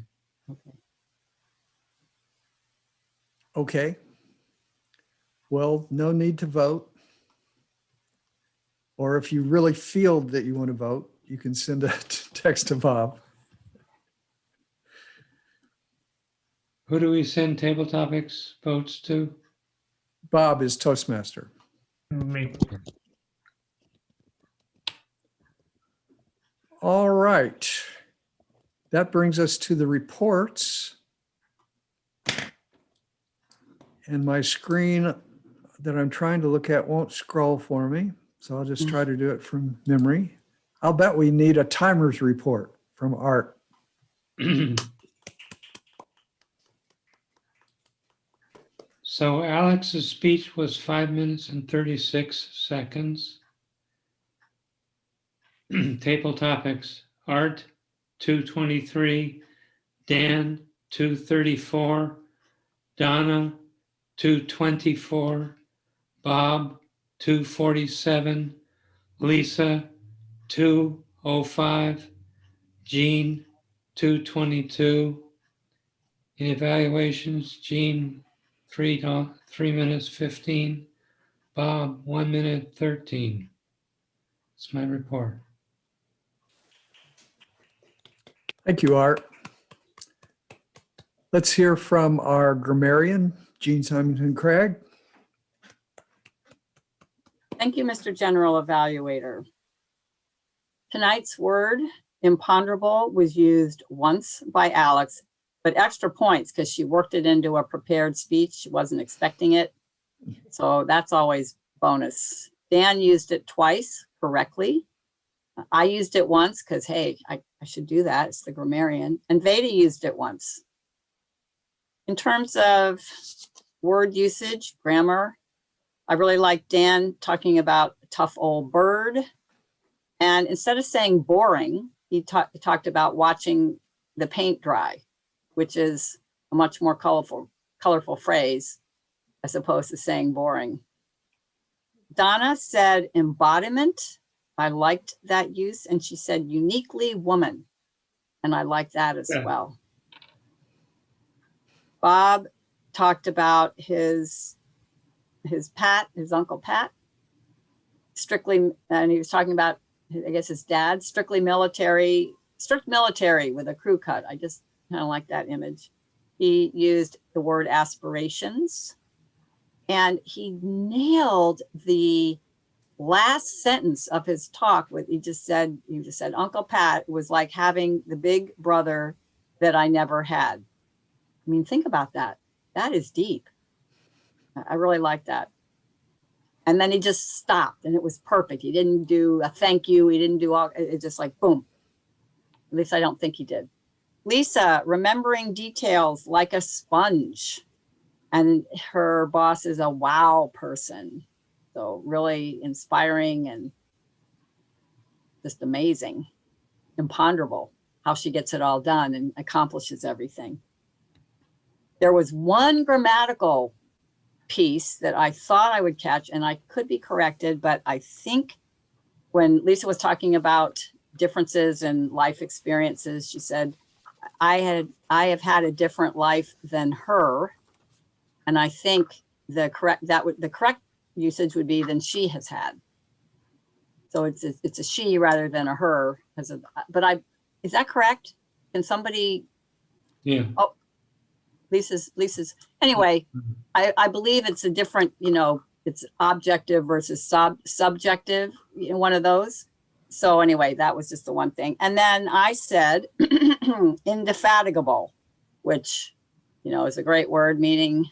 Okay. Okay. Well, no need to vote. Or if you really feel that you want to vote, you can send a text to Bob. Who do we send table topics votes to? Bob is Toastmaster. Me. All right. That brings us to the reports. And my screen that I'm trying to look at won't scroll for me. So I'll just try to do it from memory. I'll bet we need a timer's report from Art. So Alex's speech was 5 minutes and 36 seconds. Table topics, Art, 2:23, Dan, 2:34, Donna, 2:24, Bob, 2:47, Lisa, 2:05, Jean, 2:22. In evaluations, Jean, 3 minutes 15, Bob, 1 minute 13. That's my report. Thank you, Art. Let's hear from our grammarian, Jean Symington Craig. Thank you, Mr. General Evaluator. Tonight's word, imponderable, was used once by Alex, but extra points because she worked it into a prepared speech. She wasn't expecting it. So that's always bonus. Dan used it twice correctly. I used it once because, hey, I should do that. It's the grammarian. And Veda used it once. In terms of word usage, grammar, I really like Dan talking about a tough old bird. And instead of saying boring, he talked about watching the paint dry, which is a much more colorful phrase as opposed to saying boring. Donna said embodiment. I liked that use. And she said uniquely woman. And I like that as well. Bob talked about his Uncle Pat, strictly, and he was talking about, I guess, his dad, strict military with a crew cut. I just kind of like that image. He used the word aspirations, and he nailed the last sentence of his talk. He just said, Uncle Pat was like having the big brother that I never had. I mean, think about that. That is deep. I really like that. And then he just stopped and it was perfect. He didn't do a thank you. He didn't do all, it's just like, boom. At least I don't think he did. Lisa, remembering details like a sponge. And her boss is a wow person. So really inspiring and just amazing, imponderable how she gets it all done and accomplishes everything. There was one grammatical piece that I thought I would catch, and I could be corrected, but I think when Lisa was talking about differences in life experiences, she said, I have had a different life than her. And I think the correct usage would be than she has had. So it's a she rather than a her. Is that correct? Can somebody? Yeah. Oh, Lisa's. Anyway, I believe it's a different, it's objective versus subjective, one of those. So anyway, that was just the one thing. And then I said indefatigable, which, is a great word meaning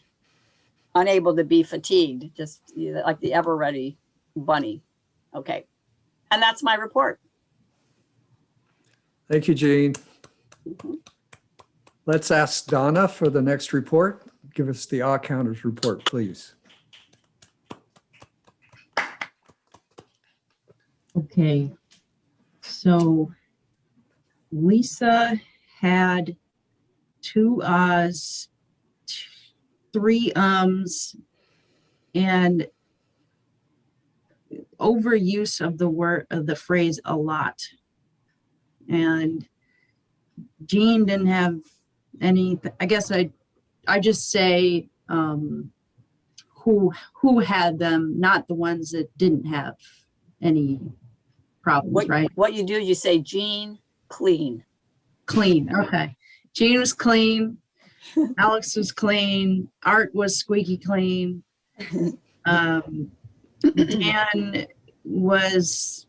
unable to be fatigued, just like the ever ready bunny. Okay. And that's my report. Thank you, Jean. Mm-hmm. Let's ask Donna for the next report. Give us the counters report, please. Okay, so Lisa had 2 uhs, 3 ums, and overuse of the phrase a lot. And Jean didn't have any. I guess I just say who had them, not the ones that didn't have any problems, right? What you do, you say Jean, clean. Clean, okay. Jean was clean. Alex was clean. Art was squeaky clean. Dan was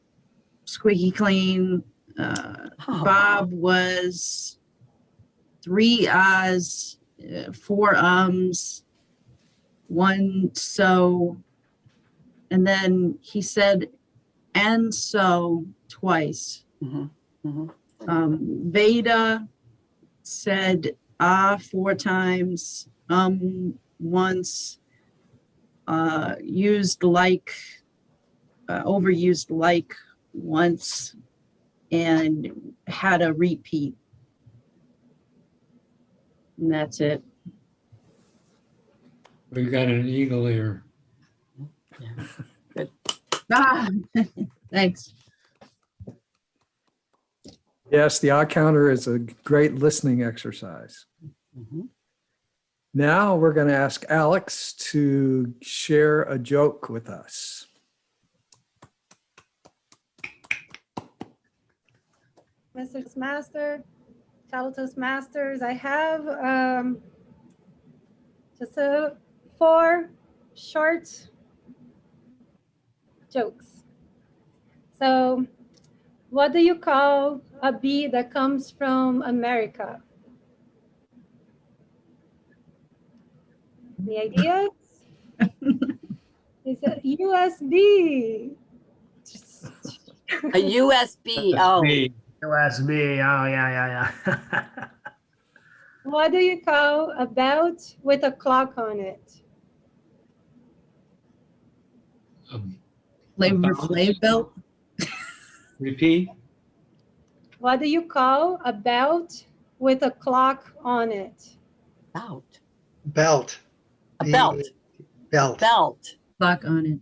squeaky clean. Bob was 3 ahs, 4 ums, 1 so, and then he said and so twice. Mhm, mhm. Veda said 4 times, once, used like, overused like once, and had a repeat. And that's it. We've got an eagle ear. Ah, thanks. Yes, the odd counter is a great listening exercise. Mhm. Now we're going to ask Alex to share a joke with us. Mr. Toastmaster, fellow Toastmasters, I have just 4 short jokes. So, what do you call a bee that comes from America? The idea is a USB. A USB. Oh, USB. Oh, yeah. What do you call a belt with a clock on it? Flavor Flav belt. Repeat. What do you call a belt with a clock on it? belt. Belt. A belt. Belt. Belt. Clock on it.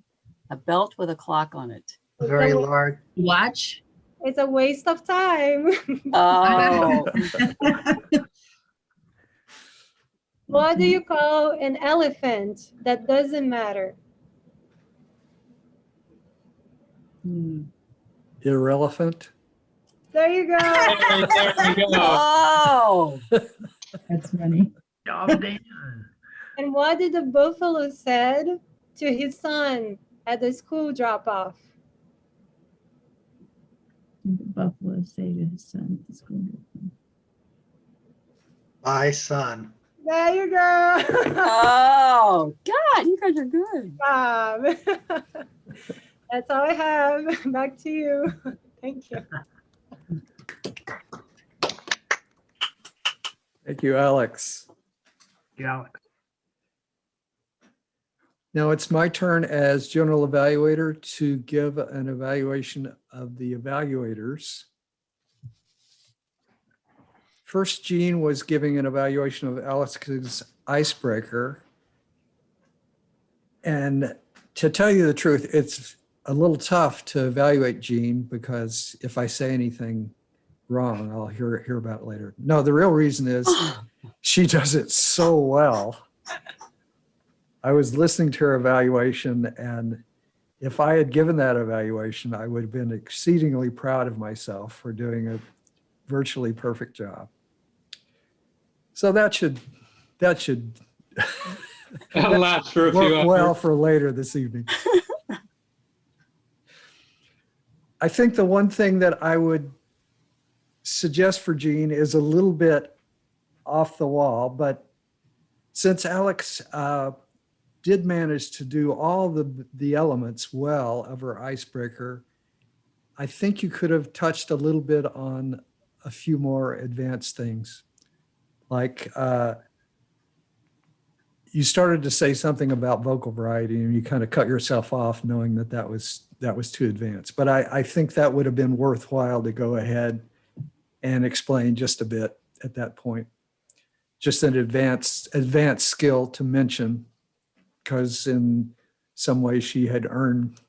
A belt with a clock on it. A very large. Watch. It's a waste of time. Oh, What do you call an elephant that doesn't matter? Irrelevant. There you go. There we go. oh. That's funny. Job done. And what did the buffalo said to his son at the school drop-off? The buffalo say to his son at the school. My son. There you go. Oh, God, you guys are good. Bob. That's all I have. Back to you. Thank you. Thank you, Alex. Yeah, Alex. Now it's my turn as general evaluator to give an evaluation of the evaluators. First, Jean was giving an evaluation of Alex's Icebreaker. And to tell you the truth, it's a little tough to evaluate Jean because if I say anything wrong, I'll hear about it later. No, the real reason is she does it so well. I was listening to her evaluation, and if I had given that evaluation, I would have been exceedingly proud of myself for doing a virtually perfect job. So that should That'll last for a few work hours. well for later this evening. I think the one thing that I would suggest for Jean is a little bit off the wall, but since Alex did manage to do all the elements well of her Icebreaker, I think you could have touched a little bit on a few more advanced things. Like you started to say something about vocal variety and you kind of cut yourself off knowing that was too advanced. But I think that would have been worthwhile to go ahead and explain just a bit at that point. Just an advanced skill to mention, because in some way she had earned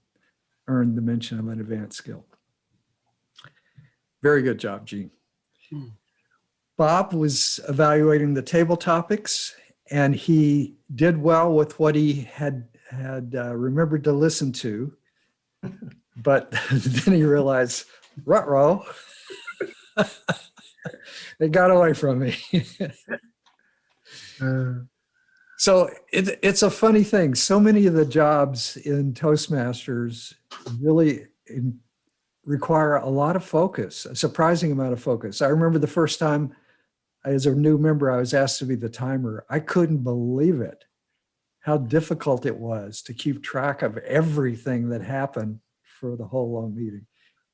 the mention of an advanced skill. Very good job, Jean. Bob was evaluating the table topics, and he did well with what he had remembered to listen to. But then he realized, ruh-roh, it got away from me. So it's a funny thing. So many of the jobs in Toastmasters really require a lot of focus, a surprising amount of focus. I remember the first time as a new member, I was asked to be the timer. I couldn't believe it, how difficult it was to keep track of everything that happened for the whole long meeting.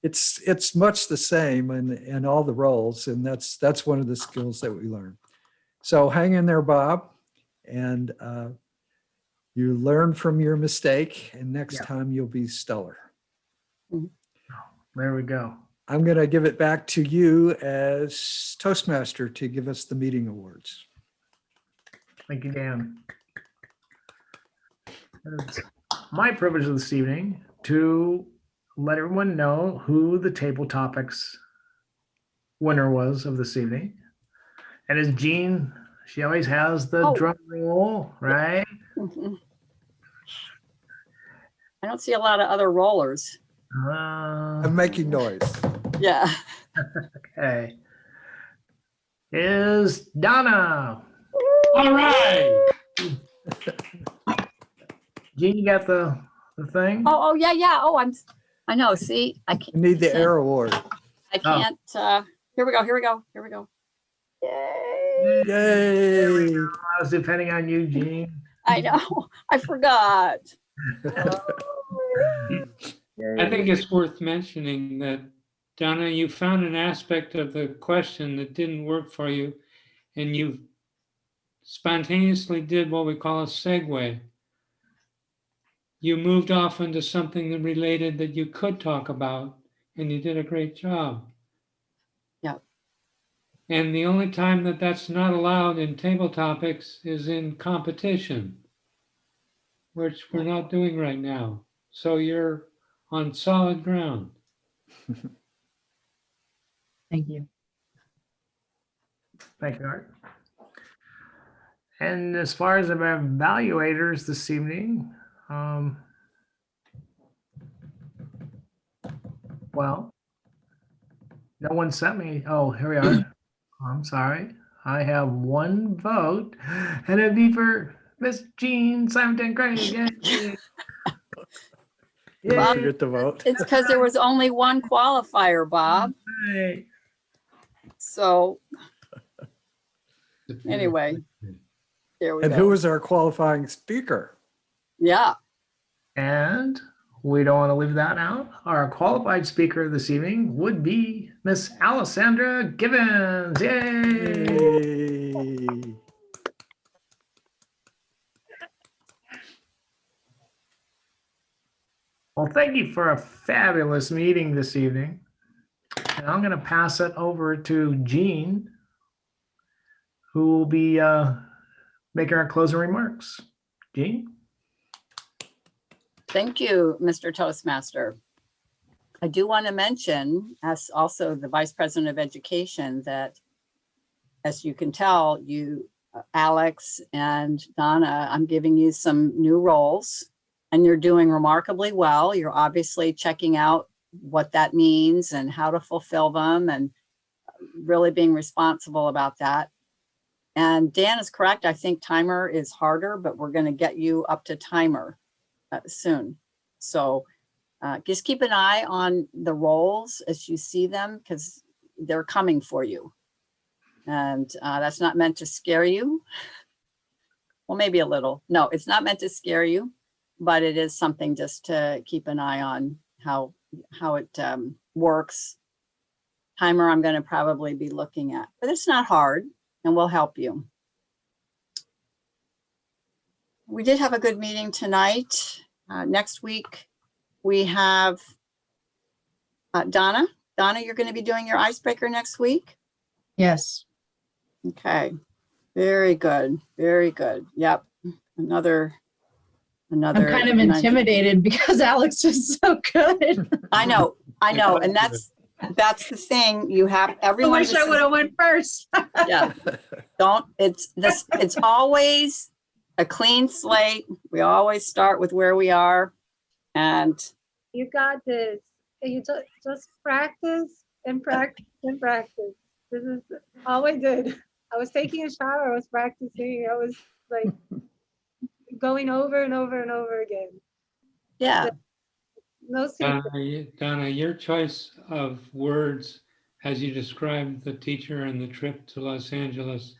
It's much the same in all the roles, and that's one of the skills that we learn. So hang in there, Bob, and you learn from your mistake, and next time you'll be stellar. There we go. I'm going to give it back to you as Toastmaster to give us the meeting awards. Thank you, Dan. It's my privilege this evening to let everyone know who the table topics winner was of this evening. And as Jean, she always has the drum roll, right? I don't see a lot of other rollers. I'm making noise. Yeah. Okay. Is Donna. All right. Jean, you got the thing? Oh, yeah. Oh, I know. See, I I need the air award. can't, here we go. Yay. Yay. I was depending on you, Jean. I know. I forgot. I think it's worth mentioning that, Donna, you found an aspect of the question that didn't work for you, and you spontaneously did what we call a segue. You moved off into something that related that you could talk about, and you did a great job. Yeah. And the only time that that's not allowed in table topics is in competition, which we're not doing right now. So you're on solid ground. Thank you. Thank you, Art. And as far as our evaluators this evening, well, no one sent me. Oh, here we are. I'm sorry. I have one vote, and it'd be for Miss Jean Symington Craig. Yay. Don't Yay. forget to vote. It's because there was only one qualifier, Bob. Yay. So anyway, there we And go. who was our qualifying speaker? Yeah. And we don't want to leave that out. Our qualified speaker this evening would be Miss Alessandra Gibbons. Yay! Yay. Well, thank you for a fabulous meeting this evening. And I'm going to pass it over to Jean, who will be making our closing remarks. Jean? Thank you, Mr. Toastmaster. I do want to mention, as also the Vice President of Education, that as you can tell, you, Alex and Donna, I'm giving you some new roles and you're doing remarkably well. You're obviously checking out what that means and how to fulfill them and really being responsible about that. And Dan is correct. I think timer is harder, but we're going to get you up to timer soon. So just keep an eye on the roles as you see them because they're coming for you. And that's not meant to scare you. Well, maybe a little. No, it's not meant to scare you, but it is something just to keep an eye on how it works. Timer I'm going to probably be looking at, but it's not hard and we'll help you. We did have a good meeting tonight. Next week, we have Donna. Donna, you're going to be doing your icebreaker next week? Yes. Okay. Very good. Very good. Yep. Another. I'm kind of intimidated because Alex is so good. I know. And that's the thing. You have I everyone. wish I would have went first. Yeah. It's always a clean slate. We always start with where we are. And You got this. And you just practice and practice and practice. This is all I did. I was taking a shower, I was practicing, I was like going over and over and over again. Yeah. No secret. Donna, your choice of words as you described the teacher and the trip to Los Angeles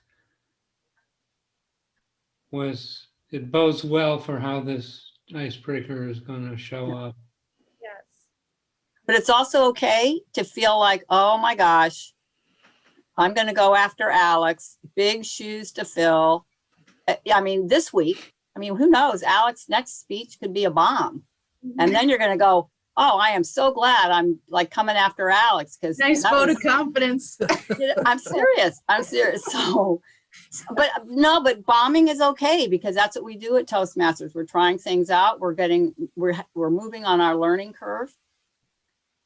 it bodes well for how this icebreaker is going to show up. Yes. But it's also okay to feel like, oh my gosh, I'm going to go after Alex. Big shoes to fill. I mean, this week, I mean, who knows? Alex's next speech could be a bomb. And then you're going to go, oh, I am so glad I'm like coming after Alex because Nice vote of confidence. I'm serious. I'm serious. So, but no, but bombing is okay because that's what we do at Toastmasters. We're trying things out. We're moving on our learning curve.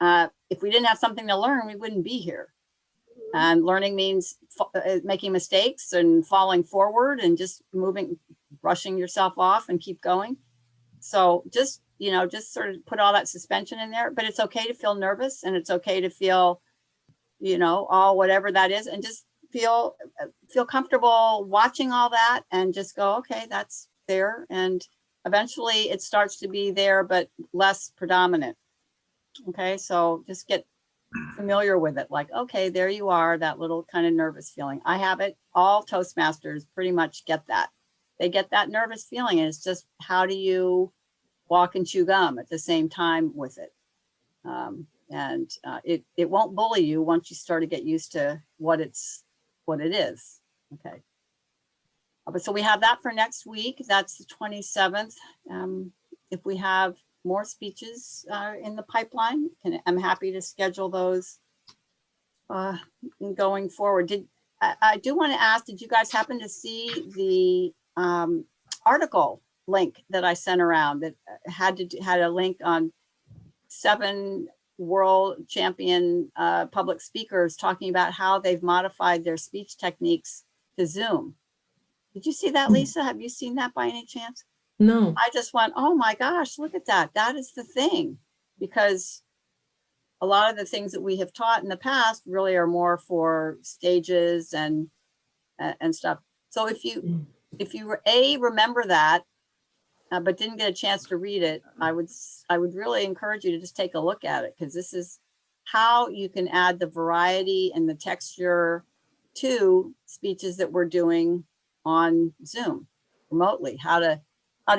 If we didn't have something to learn, we wouldn't be here. And learning means making mistakes and falling forward and just brushing yourself off and keep going. So just sort of put all that suspension in there, but it's okay to feel nervous and it's okay to feel, all whatever that is, and just feel comfortable watching all that and just go, okay, that's there. And eventually it starts to be there, but less predominant. Okay. So just get familiar with it. Like, okay, there you are, that little kind of nervous feeling. I have it. All Toastmasters pretty much get that. They get that nervous feeling. And it's just, how do you walk and chew gum at the same time with it? It won't bully you once you start to get used to what it is. Okay. But so we have that for next week. That's the 27th. If we have more speeches in the pipeline, I'm happy to schedule those going forward. I do want to ask, did you guys happen to see the article link that I sent around that had a link on 7 world champion public speakers talking about how they've modified their speech techniques to Zoom? Did you see that, Lisa? Have you seen that by any chance? No. I just went, oh my gosh, look at that. That is the thing. Because a lot of the things that we have taught in the past really are more for stages and stuff. So if you remember that, but didn't get a chance to read it, I would really encourage you to just take a look at it, because this is how you can add the variety and the texture to speeches that we're doing on Zoom remotely, how to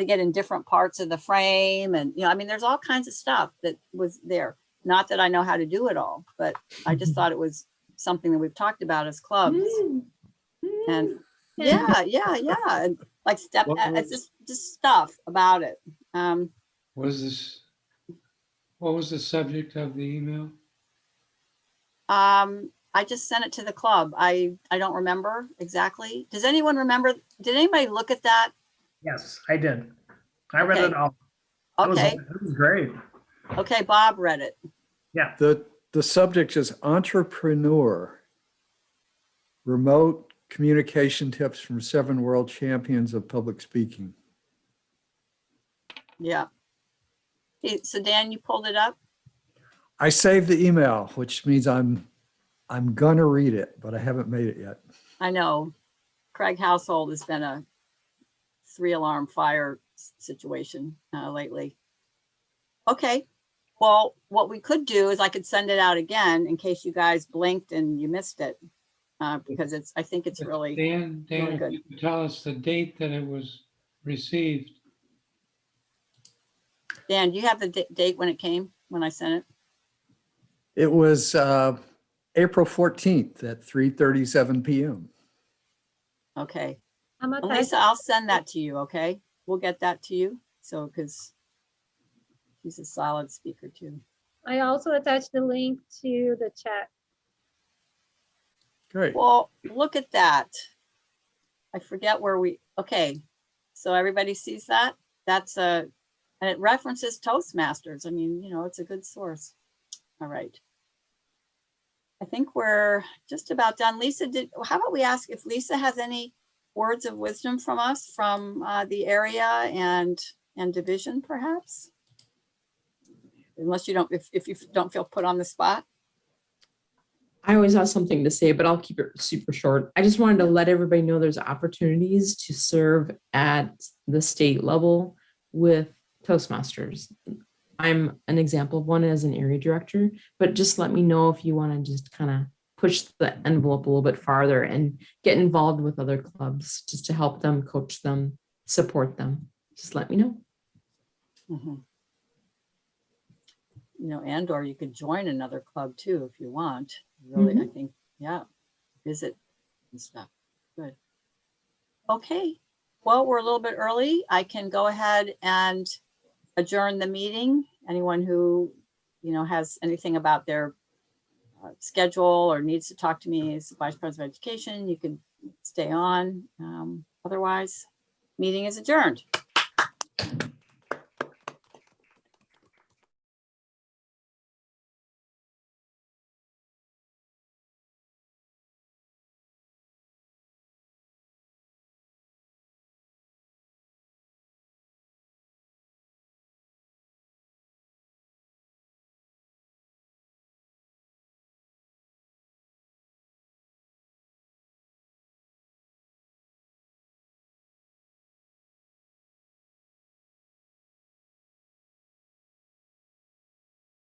get in different parts of the frame. And, I mean, there's all kinds of stuff that was there. Not that I know how to do it all, but I just thought it was something that we've talked about as clubs. And yeah. And like it's just stuff about it. What was the subject of the email? I just sent it to the club. I don't remember exactly. Does anyone remember? Did anybody look at that? Yes, I did. I read it all. Okay. It was great. Okay, Bob read it. Yeah. The subject is entrepreneur, remote communication tips from 7 world champions of public speaking. Yeah. Okay, so Dan, you pulled it up? I saved the email, which means I'm gonna read it, but I haven't made it yet. I know Craig household has been a 3-alarm fire situation lately. Okay. Well, what we could do is I could send it out again in case you guys blinked and you missed it, because I think it's really Dan, really good. if you could tell us the date that it was received. Dan, do you have the date when I sent it? It was April 14th at 3:37 p.m. Okay. I'm attached. Lisa, I'll send that to you. Okay. We'll get that to you. So, because she's a solid speaker too. I also attached the link to the chat. Great. Well, look at that. I forget okay. So everybody sees that? And it references Toastmasters. I mean, it's a good source. All right. I think we're just about done. Lisa, how about we ask if Lisa has any words of wisdom from us from the area and division, perhaps? unless you don't, if you don't feel put on the spot. I always have something to say, but I'll keep it super short. I just wanted to let everybody know there's opportunities to serve at the state level with Toastmasters. I'm an example of one as an area director, but just let me know if you want to just kind of push the envelope a little bit farther and get involved with other clubs just to help them, coach them, support them. Just let me know. Mhm. You know, and or you could join another club too if you want. Really, I think, yeah, visit and stuff. Good. Okay. Well, we're a little bit early. I can go ahead and adjourn the meeting. Anyone who, you know, has anything about their schedule or needs to talk to me as Vice President of Education, you can stay on. Otherwise, meeting is adjourned.